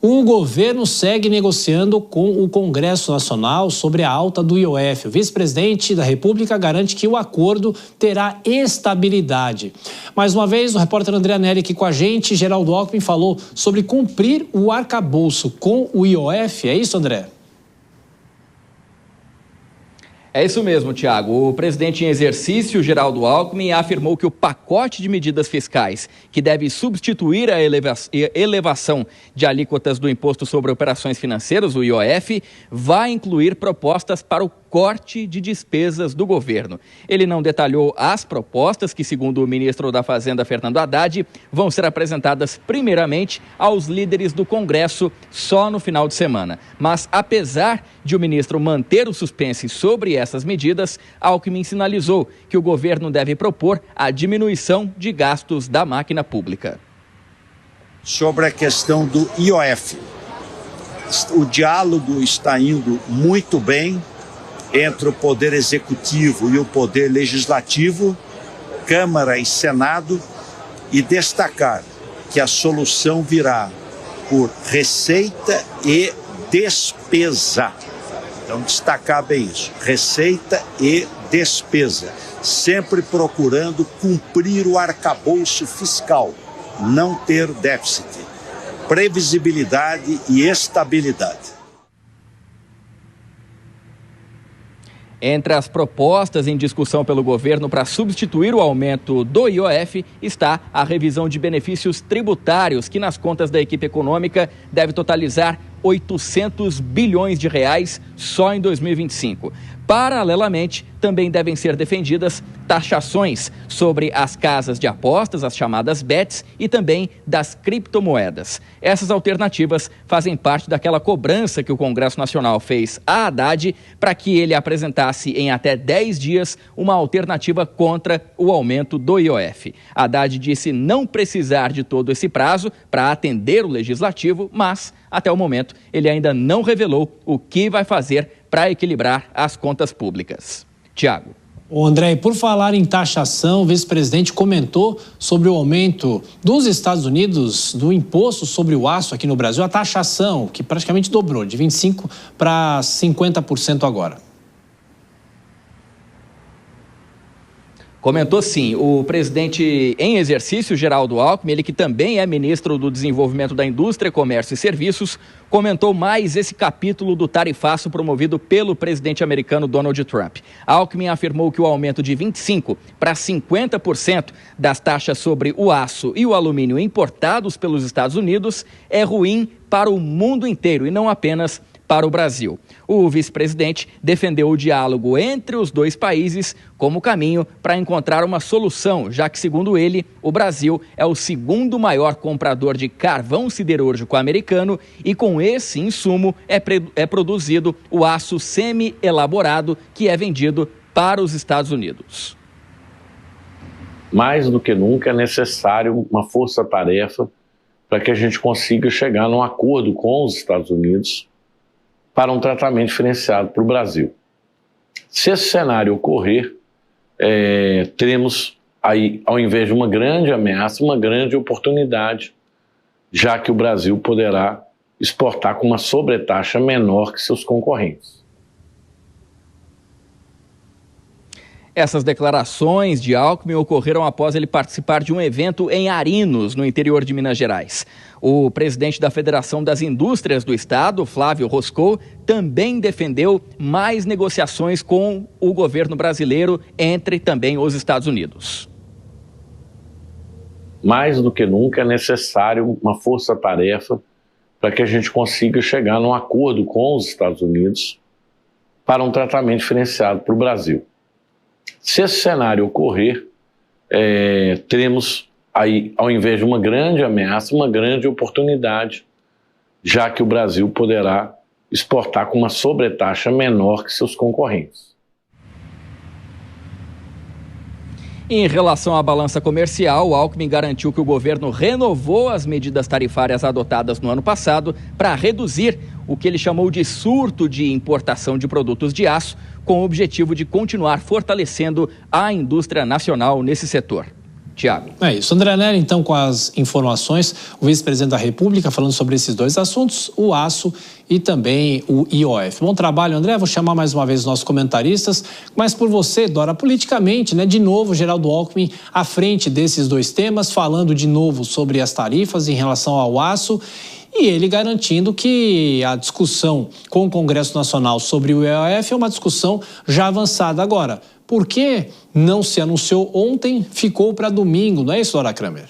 O governo segue negociando com o Congresso Nacional sobre a alta do IOF. O vice-presidente da República garante que o acordo terá estabilidade. Mais uma vez, o repórter André Anelli aqui com a gente. Geraldo Alckmin falou sobre cumprir o arcabouço com o IOF. É isso, André? É isso mesmo, Tiago. O presidente em exercício, Geraldo Alckmin, afirmou que o pacote de medidas fiscais, que deve substituir a elevação de alíquotas do Imposto sobre Operações Financeiras, o IOF, vai incluir propostas para o corte de despesas do governo. Ele não detalhou as propostas que, segundo o ministro da Fazenda, Fernando Haddad, vão ser apresentadas primeiramente aos líderes do Congresso só no final de semana. Mas, apesar de o ministro manter o suspense sobre essas medidas, Alckmin sinalizou que o governo deve propor a diminuição de gastos da máquina pública. Sobre a questão do IOF, o diálogo está indo muito bem entre o Poder Executivo e o Poder Legislativo, Câmara e Senado, e destacar que a solução virá por receita e despesa. Então, destacar bem isso, receita e despesa, sempre procurando cumprir o arcabouço fiscal, não ter déficit, previsibilidade e estabilidade. Entre as propostas em discussão pelo governo para substituir o aumento do IOF está a revisão de benefícios tributários, que nas contas da equipe econômica deve totalizar 800 bilhões de reais só em 2025. Paralelamente, também devem ser defendidas taxações sobre as casas de apostas, as chamadas bets, e também das criptomoedas. Essas alternativas fazem parte daquela cobrança que o Congresso Nacional fez a Haddad para que ele apresentasse em até 10 dias uma alternativa contra o aumento do IOF. Haddad disse não precisar de todo esse prazo para atender o Legislativo, mas, até o momento, ele ainda não revelou o que vai fazer para equilibrar as contas públicas. Tiago. O André, por falar em taxação, o vice-presidente comentou sobre o aumento dos Estados Unidos do imposto sobre o aço aqui no Brasil, a taxação que praticamente dobrou, de 25% para 50% agora. Comentou sim, o presidente em exercício, Geraldo Alckmin, ele que também é ministro do Desenvolvimento da Indústria, Comércio e Serviços, comentou mais esse capítulo do tarifaço promovido pelo presidente americano Donald Trump. Alckmin afirmou que o aumento de 25% para 50% das taxas sobre o aço e o alumínio importados pelos Estados Unidos é ruim para o mundo inteiro e não apenas para o Brasil. O vice-presidente defendeu o diálogo entre os dois países como caminho para encontrar uma solução, já que, segundo ele, o Brasil é o segundo maior comprador de carvão siderúrgico americano e com esse insumo é produzido o aço semi-elaborado que é vendido para os Estados Unidos. Mais do que nunca é necessário uma força-tarefa para que a gente consiga chegar num acordo com os Estados Unidos para um tratamento diferenciado para o Brasil. Se esse cenário ocorrer, teremos aí, ao invés de uma grande ameaça, uma grande oportunidade, já que o Brasil poderá exportar com uma sobretaxa menor que seus concorrentes. Essas declarações de Alckmin ocorreram após ele participar de um evento em Arinos, no interior de Minas Gerais. O presidente da Federação das Indústrias do Estado, Flávio Roscoe, também defendeu mais negociações com o governo brasileiro, entre também os Estados Unidos. Mais do que nunca é necessário uma força-tarefa para que a gente consiga chegar num acordo com os Estados Unidos para um tratamento diferenciado para o Brasil. Se esse cenário ocorrer, teremos aí, ao invés de uma grande ameaça, uma grande oportunidade, já que o Brasil poderá exportar com uma sobretaxa menor que seus concorrentes. Em relação à balança comercial, o Alckmin garantiu que o governo renovou as medidas tarifárias adotadas no ano passado para reduzir o que ele chamou de surto de importação de produtos de aço, com o objetivo de continuar fortalecendo a indústria nacional nesse setor. Tiago. É isso. André Nery, então, com as informações, o vice-presidente da República falando sobre esses dois assuntos, o aço e também o IOF. Bom trabalho, André. Vou chamar mais uma vez os nossos comentaristas, mas por você, Dora, politicamente, né? De novo, Geraldo Alckmin à frente desses dois temas, falando de novo sobre as tarifas em relação ao aço, e ele garantindo que a discussão com o Congresso Nacional sobre o IOF é uma discussão já avançada agora. Por que não se anunciou ontem, ficou para domingo, não é isso, Dora Kramer?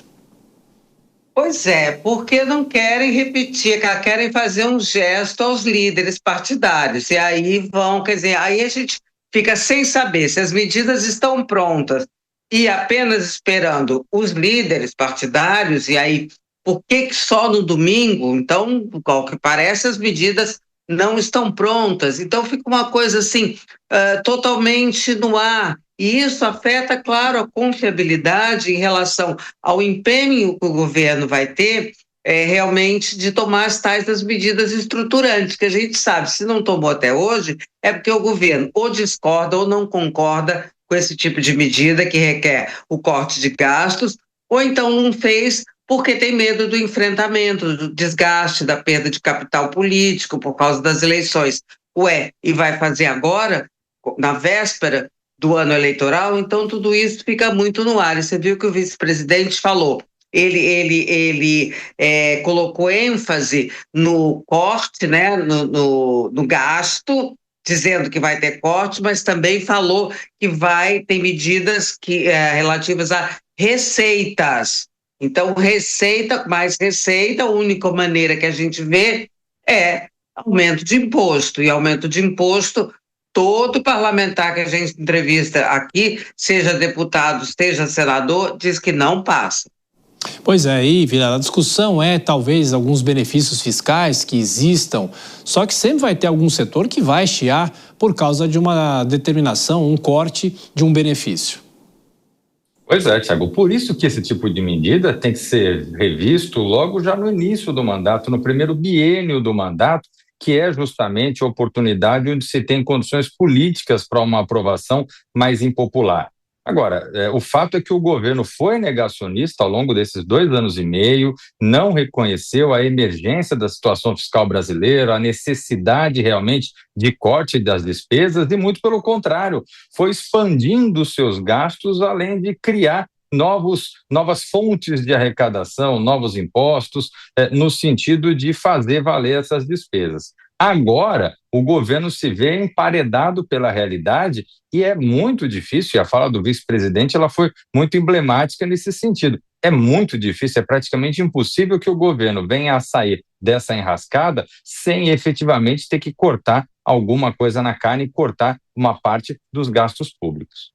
Pois é, porque não querem repetir, querem fazer um gesto aos líderes partidários. E aí vão, quer dizer, aí a gente fica sem saber se as medidas estão prontas e apenas esperando os líderes partidários, e aí por que só no domingo? Então, ao que parece, as medidas não estão prontas. Então fica uma coisa assim, totalmente no ar. E isso afeta, claro, a confiabilidade em relação ao empenho que o governo vai ter realmente de tomar as tais das medidas estruturantes, que a gente sabe, se não tomou até hoje, é porque o governo ou discorda ou não concorda com esse tipo de medida que requer o corte de gastos, ou então não fez porque tem medo do enfrentamento, do desgaste, da perda de capital político por causa das eleições. E vai fazer agora, na véspera do ano eleitoral? Então tudo isso fica muito no ar. E você viu que o vice-presidente falou, ele colocou ênfase no corte, né, no gasto, dizendo que vai ter corte, mas também falou que vai ter medidas relativas a receitas. Então, mais receita, a única maneira que a gente vê é aumento de imposto. E aumento de imposto, todo parlamentar que a gente entrevista aqui, seja deputado, seja senador, diz que não passa. Pois é, aí, Vilela, a discussão é talvez alguns benefícios fiscais que existam, só que sempre vai ter algum setor que vai chiar por causa de uma determinação, um corte de um benefício. Pois é, Thiago, por isso que esse tipo de medida tem que ser revisto logo já no início do mandato, no primeiro biênio do mandato, que é justamente a oportunidade onde se tem condições políticas para uma aprovação mais impopular. Agora, o fato é que o governo foi negacionista ao longo desses 2 anos e meio, não reconheceu a emergência da situação fiscal brasileira, a necessidade realmente de corte das despesas e, muito pelo contrário, foi expandindo seus gastos, além de criar novas fontes de arrecadação, novos impostos, no sentido de fazer valer essas despesas. Agora, o governo se vê emparedado pela realidade e é muito difícil, e a fala do vice-presidente ela foi muito emblemática nesse sentido. É muito difícil, é praticamente impossível que o governo venha a sair dessa enrascada sem efetivamente ter que cortar alguma coisa na carne e cortar uma parte dos gastos públicos.